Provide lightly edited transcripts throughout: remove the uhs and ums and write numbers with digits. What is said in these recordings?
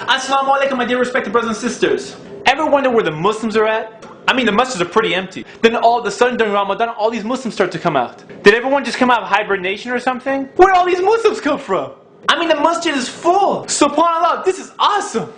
Assalamu alaikum, my dear respected brothers and sisters. Ever wonder where the Muslims are at? I mean, the masjids are pretty empty. Then all of a sudden during Ramadan, all these Muslims start to come out. Did everyone just come out of hibernation or something? Where did all these Muslims come from? I mean, the masjid is full. SubhanAllah, this is awesome.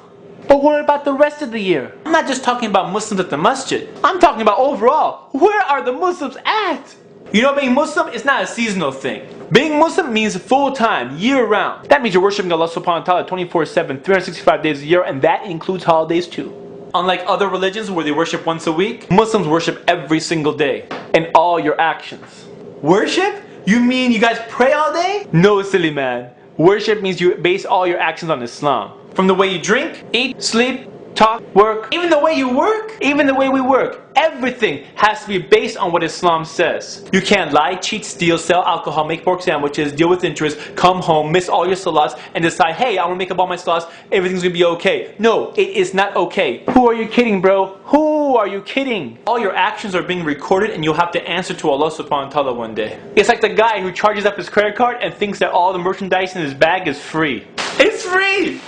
But what about the rest of the year? I'm not just talking about Muslims at the masjid. I'm talking about overall. Where are the Muslims at? You know, being Muslim is not a seasonal thing. Being Muslim means full-time, year-round. That means you're worshiping Allah subhanahu wa ta'ala 24/7, 365 days a year, and that includes holidays too. Unlike other religions where they worship once a week, Muslims worship every single day, in all your actions. Worship? You mean you guys pray all day? No, silly man. Worship means you base all your actions on Islam. From the way you drink, eat, sleep, talk, work, even the way you work, even the way we work. Everything has to be based on what Islam says. You can't lie, cheat, steal, sell alcohol, make pork sandwiches, deal with interest, come home, miss all your salats, and decide, hey, I want to make up all my salats, everything's going to be okay. No, it is not okay. Who are you kidding, bro? Who are you kidding? All your actions are being recorded and you'll have to answer to Allah subhanahu wa ta'ala one day. It's like the guy who charges up his credit card and thinks that all the merchandise in his bag is free. It's free!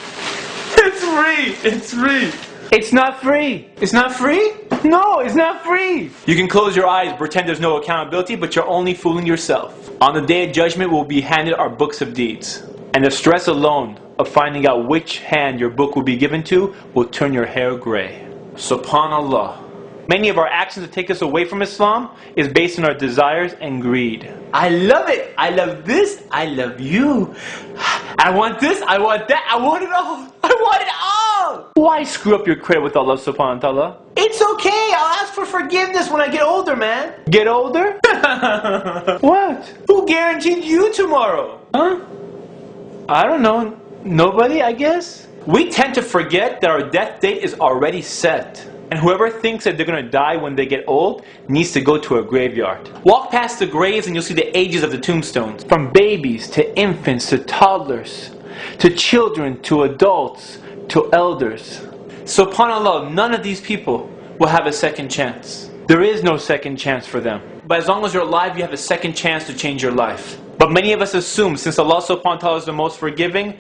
It's free! It's free! It's not free! It's not free? No, it's not free! You can close your eyes, pretend there's no accountability, but you're only fooling yourself. On the day of judgment, we'll be handed our books of deeds. And the stress alone of finding out which hand your book will be given to will turn your hair gray. SubhanAllah. Many of our actions that take us away from Islam is based on our desires and greed. I love it! I love this! I love you! I want this! I want that! I want it all! I want it all! Why screw up your credit with Allah subhanahu wa ta'ala? It's okay! I'll ask for forgiveness when I get older, man! Get older? What? Who guaranteed you tomorrow? Huh? I don't know. Nobody, I guess? We tend to forget that our death date is already set. And whoever thinks that they're going to die when they get old needs to go to a graveyard. Walk past the graves and you'll see the ages of the tombstones. From babies to infants to toddlers to children to adults to elders. SubhanAllah, none of these people will have a second chance. There is no second chance for them. But as long as you're alive, you have a second chance to change your life. But many of us assume since Allah subhanahu wa ta'ala is the most forgiving,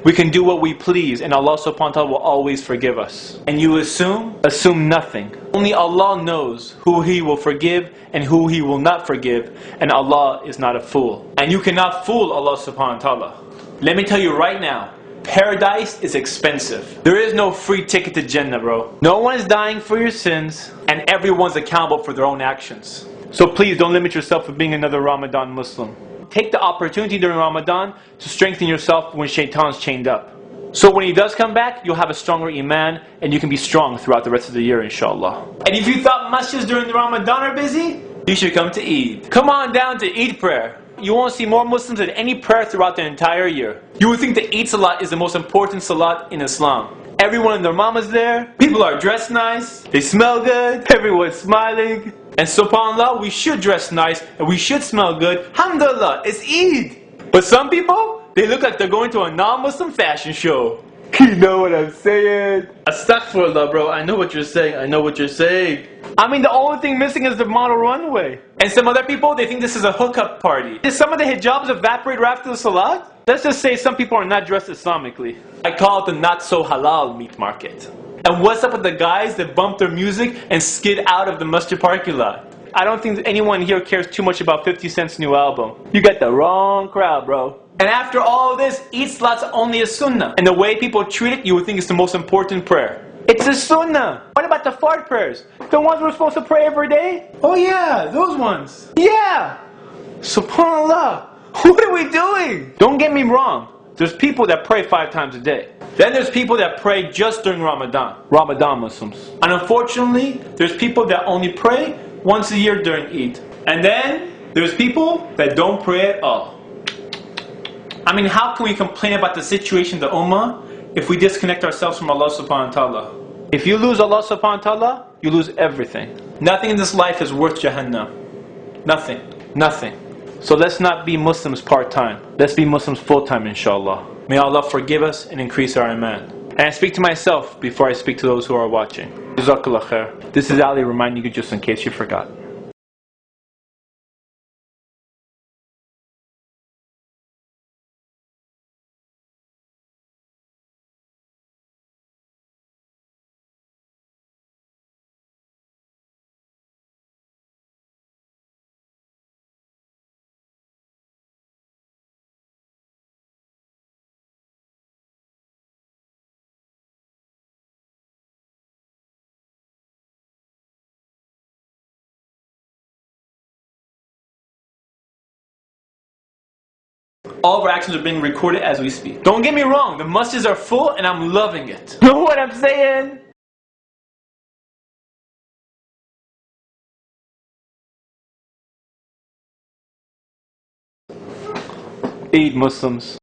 we can do what we please and Allah subhanahu wa ta'ala will always forgive us. And you assume nothing. Only Allah knows who He will forgive and who He will not forgive, and Allah is not a fool. And you cannot fool Allah subhanahu wa ta'ala. Let me tell you right now, paradise is expensive. There is no free ticket to Jannah, bro. No one is dying for your sins and everyone's accountable for their own actions. So please don't limit yourself for being another Ramadan Muslim. Take the opportunity during Ramadan to strengthen yourself when shaitan's chained up. So when he does come back, you'll have a stronger iman and you can be strong throughout the rest of the year, inshallah. And if you thought masjids during the Ramadan are busy, you should come to Eid. Come on down to Eid prayer. You won't see more Muslims than any prayer throughout the entire year. You would think the Eid Salat is the most important Salat in Islam. Everyone and their mama's there. People are dressed nice. They smell good. Everyone's smiling. And subhanAllah, we should dress nice and we should smell good. Alhamdulillah, it's Eid. But some people, they look like they're going to a non-Muslim fashion show. You know what I'm saying? Astaghfirullah, bro. I know what you're saying. I know what you're saying. I mean, the only thing missing is the model runway. And some other people, they think this is a hookup party. Did some of the hijabs evaporate right after the salat? Let's just say some people are not dressed Islamically. I call it the not so halal meat market. And what's up with the guys that bump their music and skid out of the masjid parking lot? I don't think anyone here cares too much about 50 Cent's new album. You got the wrong crowd, bro. And after all of this, Eid Salat's only a sunnah. And the way people treat it, you would think it's the most important prayer. It's a sunnah. What about the fard prayers? The ones we're supposed to pray every day? Oh yeah, those ones. Yeah! SubhanAllah. What are we doing? Don't get me wrong. There's people that pray 5 times a day. Then there's people that pray just during Ramadan. Ramadan Muslims. And unfortunately, there's people that only pray once a year during Eid. And then there's people that don't pray at all. I mean, how can we complain about the situation of the Ummah if we disconnect ourselves from Allah subhanahu wa ta'ala? If you lose Allah subhanahu wa ta'ala, you lose everything. Nothing in this life is worth Jahannam. Nothing. Nothing. So let's not be Muslims part-time. Let's be Muslims full-time, inshallah. May Allah forgive us and increase our iman. And I speak to myself before I speak to those who are watching. Jazakallah khair. This is Ali reminding you just in case you forgot. All of our actions are being recorded as we speak. Don't get me wrong, the masjids are full and I'm loving it. Know what I'm saying? Eid Muslims.